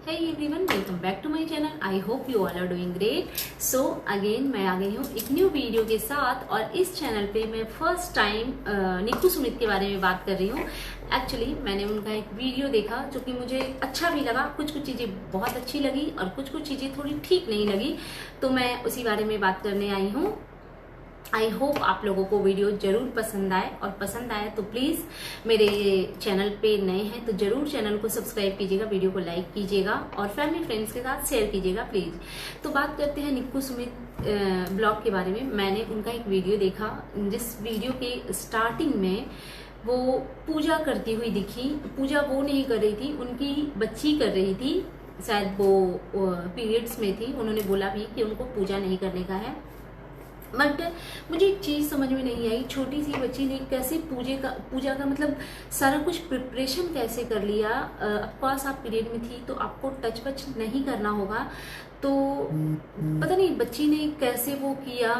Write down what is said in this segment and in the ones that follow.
Hey everyone, welcome back to my channel. I hope you all are doing great. So again मैं आ गई हूँ एक new video के साथ और इस चैनल पे मैं फर्स्ट टाइम निक्कू सुमित के बारे में बात कर रही हूँ। एक्चुअली मैंने उनका एक वीडियो देखा जो कि मुझे अच्छा भी लगा, कुछ चीज़ें बहुत अच्छी लगी और कुछ चीज़ें थोड़ी ठीक नहीं लगी, तो मैं उसी बारे में बात करने आई हूँ। आई होप आप लोगों को वीडियो जरूर पसंद आए, और पसंद आए तो प्लीज़ मेरे चैनल पे नए हैं तो जरूर चैनल को सब्सक्राइब कीजिएगा, वीडियो को लाइक कीजिएगा और फैमिली फ्रेंड्स के साथ शेयर कीजिएगा प्लीज़। तो बात करते हैं निक्कू सुमित ब्लॉग के बारे में। मैंने उनका एक वीडियो देखा जिस वीडियो के स्टार्टिंग में वो पूजा करती हुई दिखी। पूजा वो नहीं कर रही थी, उनकी बच्ची कर रही थी, शायद वो पीरियड्स में थी। उन्होंने बोला भी कि उनको पूजा नहीं करने का है, बट मुझे एक चीज़ समझ में नहीं आई, छोटी सी बच्ची ने कैसे पूजा का मतलब सारा कुछ प्रिपरेशन कैसे कर लिया। ऑफकोर्स आप पीरियड में थी तो आपको टच वच नहीं करना होगा, तो पता नहीं बच्ची ने कैसे वो किया।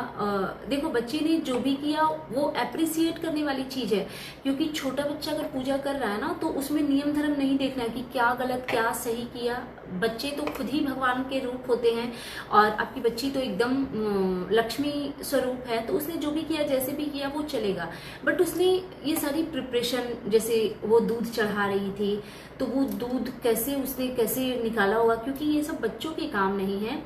देखो बच्ची ने जो भी किया वो अप्रिसिएट करने वाली चीज़ है, क्योंकि छोटा बच्चा अगर पूजा कर रहा है ना तो उसमें नियम धर्म नहीं देखना है कि क्या गलत क्या सही किया। बच्चे तो खुद ही भगवान के रूप होते हैं और आपकी बच्ची तो एकदम लक्ष्मी स्वरूप है, तो उसने जो भी किया जैसे भी किया वो चलेगा। बट उसने ये सारी प्रिपरेशन, जैसे वो दूध चढ़ा रही थी तो वो दूध उसने कैसे निकाला होगा, क्योंकि ये सब बच्चों के काम नहीं है।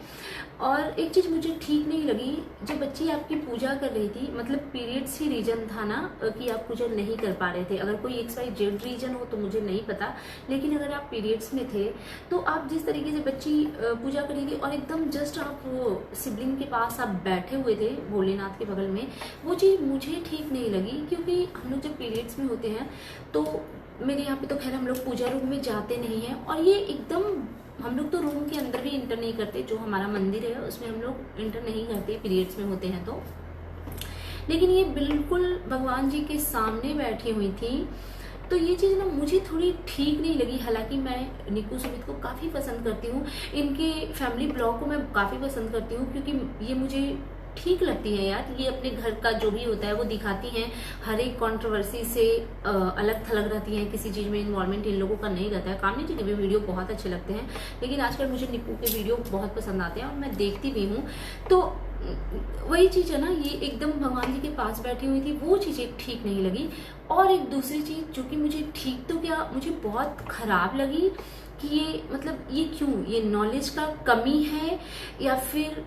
और एक चीज़ मुझे ठीक नहीं लगी, जब बच्ची आपकी पूजा कर रही थी, मतलब पीरियड्स ही रीजन था ना कि आप पूजा नहीं कर पा रहे थे। अगर कोई XYZ रीजन हो तो मुझे नहीं पता, लेकिन अगर आप पीरियड्स में थे तो आप जिस तरीके से बच्ची पूजा कर रही थी और एकदम जस्ट आप वो शिवलिंग के पास आप बैठे हुए थे भोलेनाथ के बगल में, वो चीज़ मुझे ठीक नहीं लगी। क्योंकि हम लोग जब पीरियड्स में होते हैं तो मेरे यहाँ पे तो खैर हम लोग पूजा रूम में जाते नहीं हैं, और ये एकदम हम लोग तो रूम के अंदर भी इंटर नहीं करते, जो हमारा मंदिर है उसमें हम लोग इंटर नहीं करते पीरियड्स में होते हैं तो। लेकिन ये बिल्कुल भगवान जी के सामने बैठी हुई थी, तो ये चीज़ ना मुझे थोड़ी ठीक नहीं लगी। हालांकि मैं निक्कू सुमित को काफ़ी पसंद करती हूँ, इनके फैमिली ब्लॉग को मैं काफ़ी पसंद करती हूँ, क्योंकि ये मुझे ठीक लगती है यार। ये अपने घर का जो भी होता है वो दिखाती हैं, हर एक कंट्रोवर्सी से अलग थलग रहती हैं, किसी चीज़ में इन्वॉल्वमेंट इन लोगों का नहीं रहता है। कामनी जी के भी वीडियो बहुत अच्छे लगते हैं, लेकिन आजकल मुझे निक्कू के वीडियो बहुत पसंद आते हैं और मैं देखती भी हूँ। तो वही चीज़ है ना, ये एकदम भगवान जी के पास बैठी हुई थी, वो चीज़ें ठीक नहीं लगी। और एक दूसरी चीज़ जो कि मुझे ठीक तो क्या, मुझे बहुत खराब लगी कि ये मतलब ये क्यों, ये नॉलेज का कमी है या फिर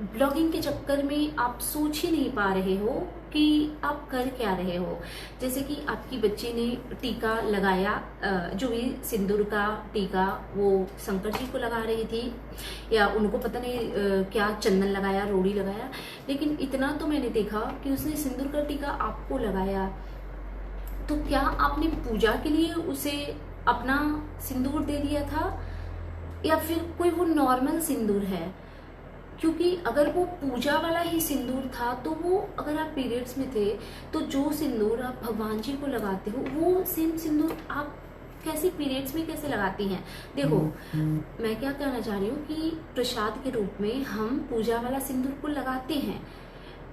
ब्लॉगिंग के चक्कर में आप सोच ही नहीं पा रहे हो कि आप कर क्या रहे हो। जैसे कि आपकी बच्ची ने टीका लगाया, जो भी सिंदूर का टीका वो शंकर जी को लगा रही थी, या उनको पता नहीं क्या चंदन लगाया, रोड़ी लगाया, लेकिन इतना तो मैंने देखा कि उसने सिंदूर का टीका आपको लगाया। तो क्या आपने पूजा के लिए उसे अपना सिंदूर दे दिया था, या फिर कोई वो नॉर्मल सिंदूर है? क्योंकि अगर वो पूजा वाला ही सिंदूर था तो वो, अगर आप पीरियड्स में थे तो जो सिंदूर आप भगवान जी को लगाते हो वो सेम सिंदूर आप कैसे पीरियड्स में कैसे लगाती हैं? देखो मैं क्या कहना चाह रही हूँ कि प्रसाद के रूप में हम पूजा वाला सिंदूर को लगाते हैं,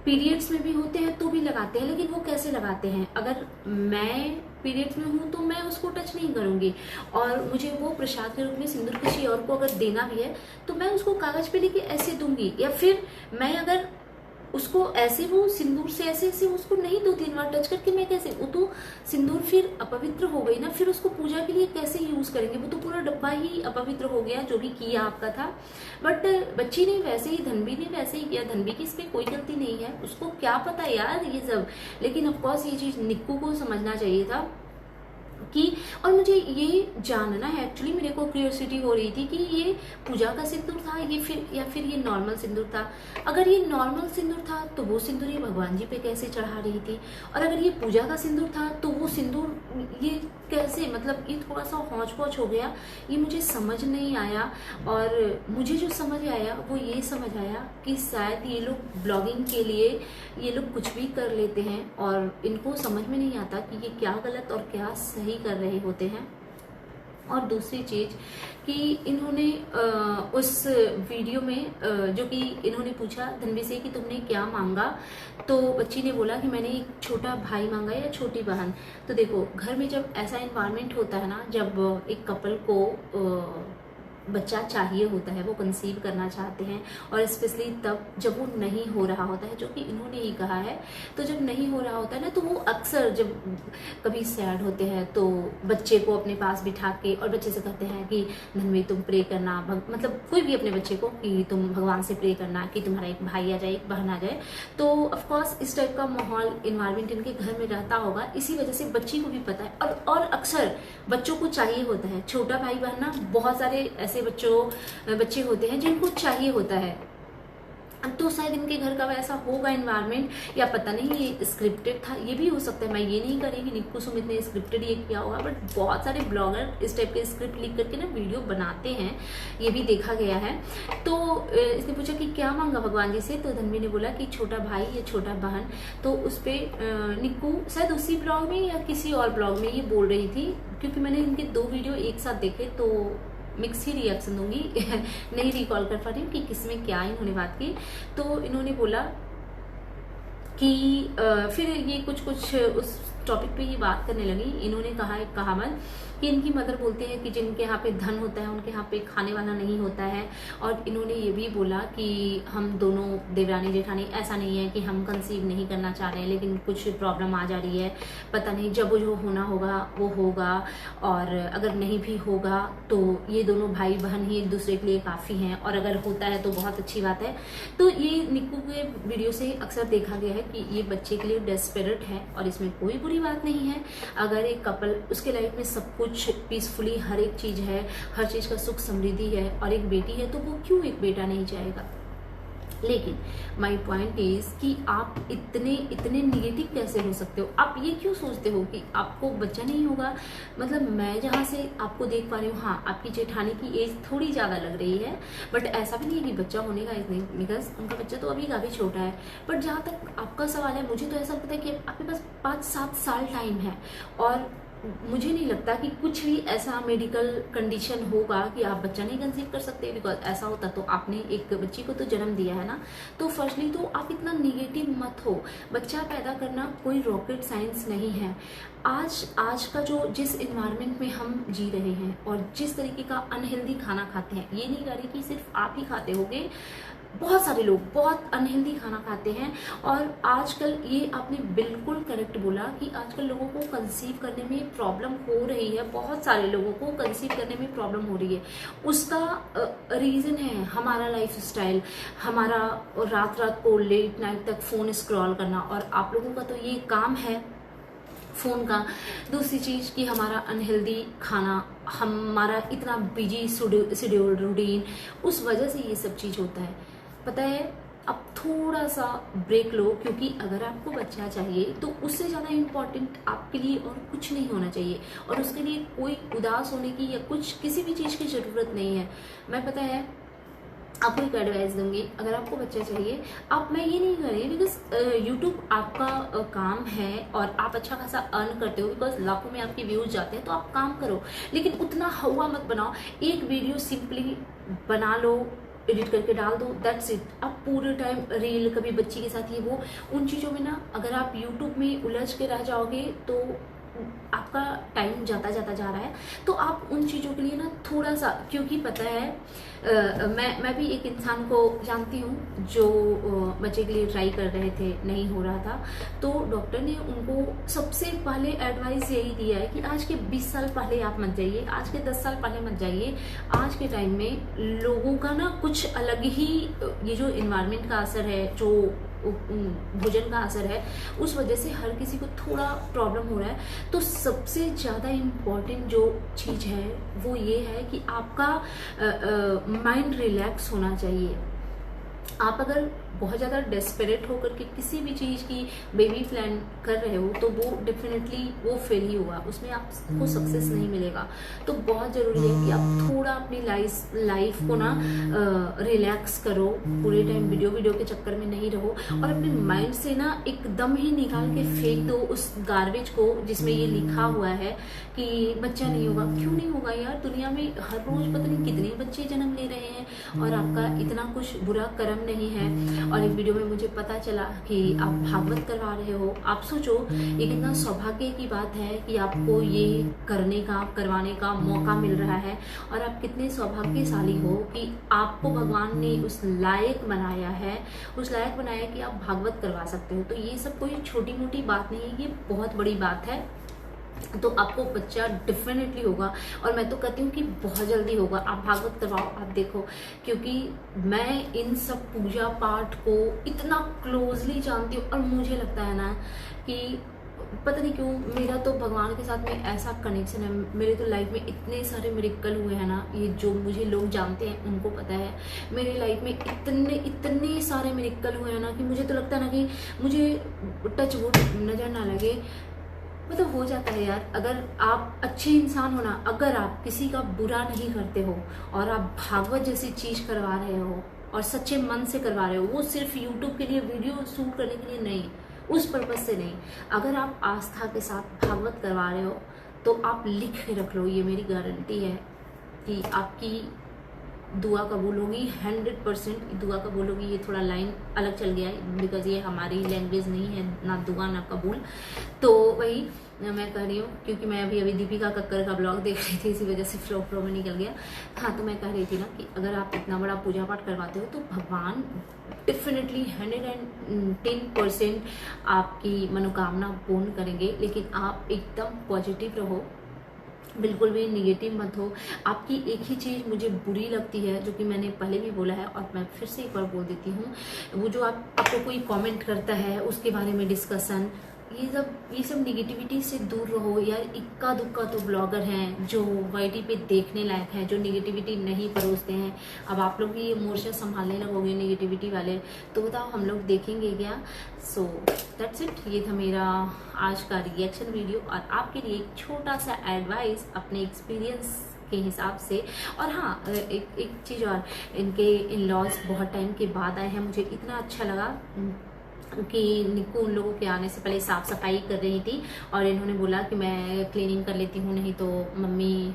पीरियड्स में भी होते हैं तो भी लगाते हैं, लेकिन वो कैसे लगाते हैं? अगर मैं पीरियड्स में हूँ तो मैं उसको टच नहीं करूँगी, और मुझे वो प्रसाद के रूप में सिंदूर किसी और को अगर देना भी है तो मैं उसको कागज पे लेके ऐसे दूंगी, या फिर मैं अगर उसको ऐसे वो सिंदूर से ऐसे उसको नहीं 2-3 बार टच करके मैं कैसे, वो तो सिंदूर फिर अपवित्र हो गई ना, फिर उसको पूजा के लिए कैसे यूज करेंगे? वो तो पूरा डब्बा ही अपवित्र हो गया जो भी किया आपका था। बट बच्ची ने वैसे ही, धनबी ने वैसे ही किया। धनबी की इसमें कोई गलती नहीं है, उसको क्या पता यार ये सब। लेकिन ऑफकोर्स ये चीज निक्कू को समझना चाहिए था कि, और मुझे ये जानना है, एक्चुअली मेरे को क्यूरियोसिटी हो रही थी कि ये पूजा का सिंदूर था ये फिर, या फिर ये नॉर्मल सिंदूर था। अगर ये नॉर्मल सिंदूर था तो वो सिंदूर ये भगवान जी पे कैसे चढ़ा रही थी, और अगर ये पूजा का सिंदूर था तो वो सिंदूर ये कैसे, मतलब ये थोड़ा सा हौच पौच हो गया, ये मुझे समझ नहीं आया। और मुझे जो समझ आया वो ये समझ आया कि शायद ये लोग ब्लॉगिंग के लिए ये लोग कुछ भी कर लेते हैं और इनको समझ में नहीं आता कि ये क्या गलत और क्या सही कर रहे होते हैं। और दूसरी चीज़ कि इन्होंने उस वीडियो में जो कि इन्होंने पूछा धनवी से कि तुमने क्या मांगा, तो बच्ची ने बोला कि मैंने एक छोटा भाई मांगा या छोटी बहन। तो देखो घर में जब ऐसा इन्वायरमेंट होता है ना, जब एक कपल को बच्चा चाहिए होता है, वो कंसीव करना चाहते हैं, और स्पेशली तब जब वो नहीं हो रहा होता है, जो कि इन्होंने ही कहा है। तो जब नहीं हो रहा होता है ना, तो वो अक्सर जब कभी सैड होते हैं तो बच्चे को अपने पास बिठा के और बच्चे से कहते हैं कि धनवी तुम प्रे करना, मतलब कोई भी अपने बच्चे को कि तुम भगवान से प्रे करना कि तुम्हारा एक भाई आ जाए, एक बहन आ जाए। तो ऑफकोर्स इस टाइप का माहौल इन्वायरमेंट इनके घर में रहता होगा, इसी वजह से बच्ची को भी पता है। और अक्सर बच्चों को चाहिए होता है, छोटा भाई बहन ना, बहुत सारे ऐसे बच्चे होते हैं जिनको चाहिए होता है। तो शायद इनके घर का वैसा होगा इन्वायरमेंट, या पता नहीं ये स्क्रिप्टेड था, ये भी हो सकता है। मैं ये नहीं करी कि निक्कू सुमित ने स्क्रिप्टेड ये किया होगा, बट बहुत सारे ब्लॉगर इस टाइप के स्क्रिप्ट लिख करके ना वीडियो बनाते हैं, ये भी देखा गया है। तो इसने पूछा कि क्या मांगा भगवान जी से, तो धनवी ने बोला कि छोटा भाई या छोटा बहन। तो उस पर निक्कू शायद उसी ब्लॉग में या किसी और ब्लॉग में ये बोल रही थी, क्योंकि मैंने इनके 2 वीडियो एक साथ देखे तो मिक्स ही रिएक्शन दूंगी नहीं रिकॉल कर पा रही हूँ कि किसमें क्या इन्होंने बात की। तो इन्होंने बोला कि फिर ये कुछ उस टॉपिक पे ये बात करने लगी। इन्होंने कहा एक कहावत कि इनकी मदर बोलती है कि जिनके यहाँ पे धन होता है उनके यहाँ पे खाने वाला नहीं होता है। और इन्होंने ये भी बोला कि हम दोनों देवरानी जेठानी, ऐसा नहीं है कि हम कंसीव नहीं करना चाह रहे हैं, लेकिन कुछ प्रॉब्लम आ जा रही है, पता नहीं जब जो होना होगा वो होगा, और अगर नहीं भी होगा तो ये दोनों भाई बहन ही एक दूसरे के लिए काफ़ी हैं, और अगर होता है तो बहुत अच्छी बात है। तो ये निक्कू के वीडियो से अक्सर देखा गया है कि ये बच्चे के लिए डेस्परेट है, और इसमें कोई बुरी बात नहीं है। अगर एक कपल, उसके लाइफ में सब कुछ पीसफुली हर एक चीज है, हर चीज का सुख समृद्धि है, और एक बेटी है, तो वो क्यों एक बेटा नहीं चाहेगा। लेकिन माई पॉइंट इज कि आप इतने निगेटिव कैसे हो सकते हो। आप ये क्यों सोचते हो कि आपको बच्चा नहीं होगा। मतलब मैं जहाँ से आपको देख पा रही हूँ, हाँ आपकी जेठानी की एज थोड़ी ज़्यादा लग रही है, बट ऐसा भी नहीं है कि बच्चा होने का एज नहीं, बिकॉज उनका बच्चा तो अभी काफ़ी छोटा है। बट जहाँ तक आपका सवाल है, मुझे तो ऐसा लगता है कि आपके पास 5-7 साल टाइम है, और मुझे नहीं लगता कि कुछ भी ऐसा मेडिकल कंडीशन होगा कि आप बच्चा नहीं कंसीव कर सकते। बिकॉज ऐसा होता तो आपने एक बच्ची को तो जन्म दिया है ना। तो फर्स्टली तो आप इतना निगेटिव मत हो। बच्चा पैदा करना कोई रॉकेट साइंस नहीं है। आज का जो जिस इन्वायरमेंट में हम जी रहे हैं और जिस तरीके का अनहेल्दी खाना खाते हैं, ये नहीं कह रही कि सिर्फ आप ही खाते होगे, बहुत सारे लोग बहुत अनहेल्दी खाना खाते हैं। और आजकल ये आपने बिल्कुल करेक्ट बोला कि आजकल लोगों को कंसीव करने में प्रॉब्लम हो रही है, बहुत सारे लोगों को कंसीव करने में प्रॉब्लम हो रही है। उसका रीज़न है हमारा लाइफ स्टाइल, हमारा रात रात को लेट नाइट तक फ़ोन स्क्रॉल करना, और आप लोगों का तो ये काम है फ़ोन का। दूसरी चीज़ कि हमारा अनहेल्दी खाना, हमारा इतना बिजी शेड्यूल रूटीन, उस वजह से ये सब चीज़ होता है। पता है, अब थोड़ा सा ब्रेक लो, क्योंकि अगर आपको बच्चा चाहिए तो उससे ज़्यादा इम्पॉर्टेंट आपके लिए और कुछ नहीं होना चाहिए, और उसके लिए कोई उदास होने की या कुछ किसी भी चीज़ की ज़रूरत नहीं है। मैं पता है आपको एक एडवाइस दूंगी, अगर आपको बच्चा चाहिए, आप, मैं ये नहीं करें बिकॉज यूट्यूब आपका काम है और आप अच्छा खासा अर्न करते हो, बिकॉज लाखों में आपके व्यूज जाते हैं, तो आप काम करो, लेकिन उतना हवा मत बनाओ। एक वीडियो सिंपली बना लो, एडिट करके डाल दो, दैट्स इट। आप पूरे टाइम रील, कभी बच्ची के साथ ये वो, उन चीज़ों में ना अगर आप यूट्यूब में उलझ के रह जाओगे तो आपका टाइम जाता जा रहा है। तो आप उन चीज़ों के लिए ना थोड़ा सा, क्योंकि पता है मैं भी एक इंसान को जानती हूँ जो बच्चे के लिए ट्राई कर रहे थे, नहीं हो रहा था, तो डॉक्टर ने उनको सबसे पहले एडवाइस यही दिया है कि आज के 20 साल पहले आप मत जाइए, आज के 10 साल पहले मत जाइए। आज के टाइम में लोगों का ना कुछ अलग ही, ये जो इन्वायरमेंट का असर है, जो भोजन का असर है, उस वजह से हर किसी को थोड़ा प्रॉब्लम हो रहा है। तो सबसे ज़्यादा इम्पॉर्टेंट जो चीज़ है वो ये है कि आपका माइंड रिलैक्स होना चाहिए। आप अगर बहुत ज़्यादा डेस्परेट होकर के किसी भी चीज़ की बेबी प्लान कर रहे हो तो वो डेफिनेटली वो फेल ही होगा, उसमें आपको सक्सेस नहीं मिलेगा। तो बहुत ज़रूरी है कि आप थोड़ा अपनी लाइफ को ना रिलैक्स करो, पूरे टाइम वीडियो के चक्कर में नहीं रहो, और अपने माइंड से ना एकदम ही निकाल के फेंक दो उस गार्बेज को जिसमें ये लिखा हुआ है कि बच्चा नहीं होगा। क्यों नहीं होगा यार, दुनिया में हर रोज़ पता नहीं कितने बच्चे जन्म ले रहे हैं, और आपका इतना कुछ बुरा कर्म नहीं है। और एक वीडियो में मुझे पता चला कि आप भागवत करवा रहे हो। आप सोचो, ये कितना सौभाग्य की बात है कि आपको ये करवाने का मौका मिल रहा है, और आप इतने सौभाग्यशाली हो कि आपको भगवान ने उस लायक बनाया है, कि आप भागवत करवा सकते हो। तो ये सब कोई छोटी मोटी बात नहीं है, ये बहुत बड़ी बात है। तो आपको बच्चा डेफिनेटली होगा, और मैं तो कहती हूँ कि बहुत जल्दी होगा। आप भागवत करवाओ, आप देखो, क्योंकि मैं इन सब पूजा पाठ को इतना क्लोजली जानती हूँ, और मुझे लगता है ना कि पता नहीं क्यों मेरा तो भगवान के साथ में ऐसा कनेक्शन है। मेरे तो लाइफ में इतने सारे मिरेकल हुए हैं ना, ये जो मुझे लोग जानते हैं उनको पता है। मेरे लाइफ में इतने सारे मिरेकल हुए हैं ना कि मुझे तो लगता है ना कि मुझे टच वुड नजर ना लगे, मतलब हो जाता है यार। अगर आप अच्छे इंसान हो ना, अगर आप किसी का बुरा नहीं करते हो और आप भागवत जैसी चीज करवा रहे हो और सच्चे मन से करवा रहे हो, वो सिर्फ यूट्यूब के लिए वीडियो शूट करने के लिए नहीं, उस पर्पज से नहीं, अगर आप आस्था के साथ भागवत करवा रहे हो तो आप लिख के रख लो, ये मेरी गारंटी है कि आपकी दुआ कबूल होगी, 100% दुआ कबूल होगी। ये थोड़ा लाइन अलग चल गया है बिकॉज ये हमारी लैंग्वेज नहीं है, ना दुआ ना कबूल। तो वही मैं कह रही हूँ, क्योंकि मैं अभी दीपिका कक्कर का ब्लॉग देख रही थी, इसी वजह से फ्लो में निकल गया। हाँ, तो मैं कह रही थी ना कि अगर आप इतना बड़ा पूजा पाठ करवाते हो तो भगवान डेफिनेटली 110% आपकी मनोकामना पूर्ण करेंगे। लेकिन आप एकदम पॉजिटिव रहो, बिल्कुल भी निगेटिव मत हो। आपकी एक ही चीज़ मुझे बुरी लगती है, जो कि मैंने पहले भी बोला है और मैं फिर से एक बार बोल देती हूँ, वो जो आपको कोई कमेंट करता है उसके बारे में डिस्कशन, ये सब निगेटिविटी से दूर रहो यार। इक्का दुक्का तो ब्लॉगर हैं जो वाईटी पे देखने लायक हैं, जो निगेटिविटी नहीं परोसते हैं। अब आप लोग भी ये मोर्चा संभालने लगोगे निगेटिविटी वाले, तो बताओ हम लोग देखेंगे क्या? सो दैट्स इट, ये था मेरा आज का रिएक्शन वीडियो, और आपके लिए एक छोटा सा एडवाइस अपने एक्सपीरियंस के हिसाब से। और हाँ, एक चीज़ और, इनके इन लॉज बहुत टाइम के बाद आए हैं। मुझे इतना अच्छा लगा कि निक्कू उन लोगों के आने से पहले साफ सफाई कर रही थी, और इन्होंने बोला कि मैं क्लीनिंग कर लेती हूँ, नहीं तो मम्मी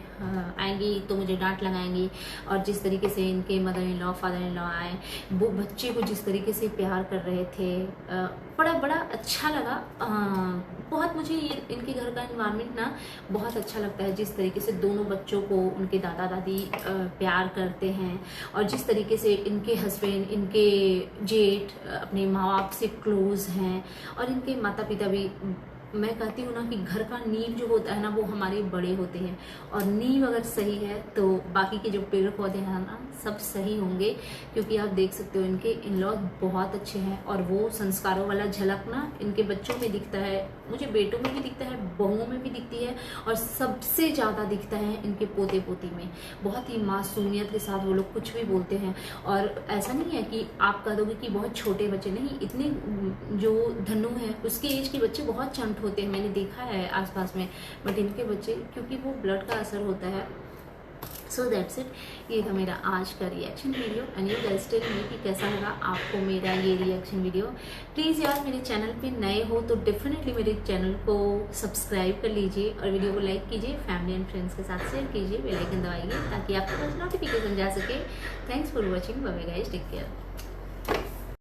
आएंगी तो मुझे डांट लगाएंगी। और जिस तरीके से इनके mother in law father in law आए, वो बच्चे को जिस तरीके से प्यार कर रहे थे, बड़ा अच्छा लगा। बहुत मुझे ये इनके घर का एनवायरनमेंट ना बहुत अच्छा लगता है, जिस तरीके से दोनों बच्चों को उनके दादा दादी प्यार करते हैं, और जिस तरीके से इनके हस्बैंड, इनके जेठ अपने माँ बाप से क्लोज हैं, और इनके माता पिता भी। मैं कहती हूँ ना कि घर का नींव जो होता है ना, वो हमारे बड़े होते हैं, और नींव अगर सही है तो बाकी के जो पेड़ पौधे हैं ना सब सही होंगे। क्योंकि आप देख सकते हो इनके इन-लॉ बहुत अच्छे हैं, और वो संस्कारों वाला झलक ना इनके बच्चों में दिखता है, मुझे बेटों में भी दिखता है, बहुओं में भी दिखती है, और सबसे ज़्यादा दिखता है इनके पोते पोती में। बहुत ही मासूमियत के साथ वो लोग कुछ भी बोलते हैं, और ऐसा नहीं है कि आप कह दोगे कि बहुत छोटे बच्चे, नहीं, इतने जो धनु है उसके एज के बच्चे बहुत चंट होते हैं, मैंने देखा है आसपास में। बट इनके बच्चे, क्योंकि वो ब्लड का असर होता है। सो दैट्स इट, ये था मेरा आज का reaction video. And you guys tell me कि कैसा लगा आपको मेरा ये रिएक्शन वीडियो। प्लीज़ यार, मेरे चैनल पे नए हो तो डेफिनेटली मेरे चैनल को सब्सक्राइब कर लीजिए, और वीडियो को लाइक कीजिए, फैमिली एंड फ्रेंड्स के साथ शेयर कीजिए, बेल आइकन दबाइए ताकि आपके पास नोटिफिकेशन जा सके। Thanks for watching, bye bye guys, take care.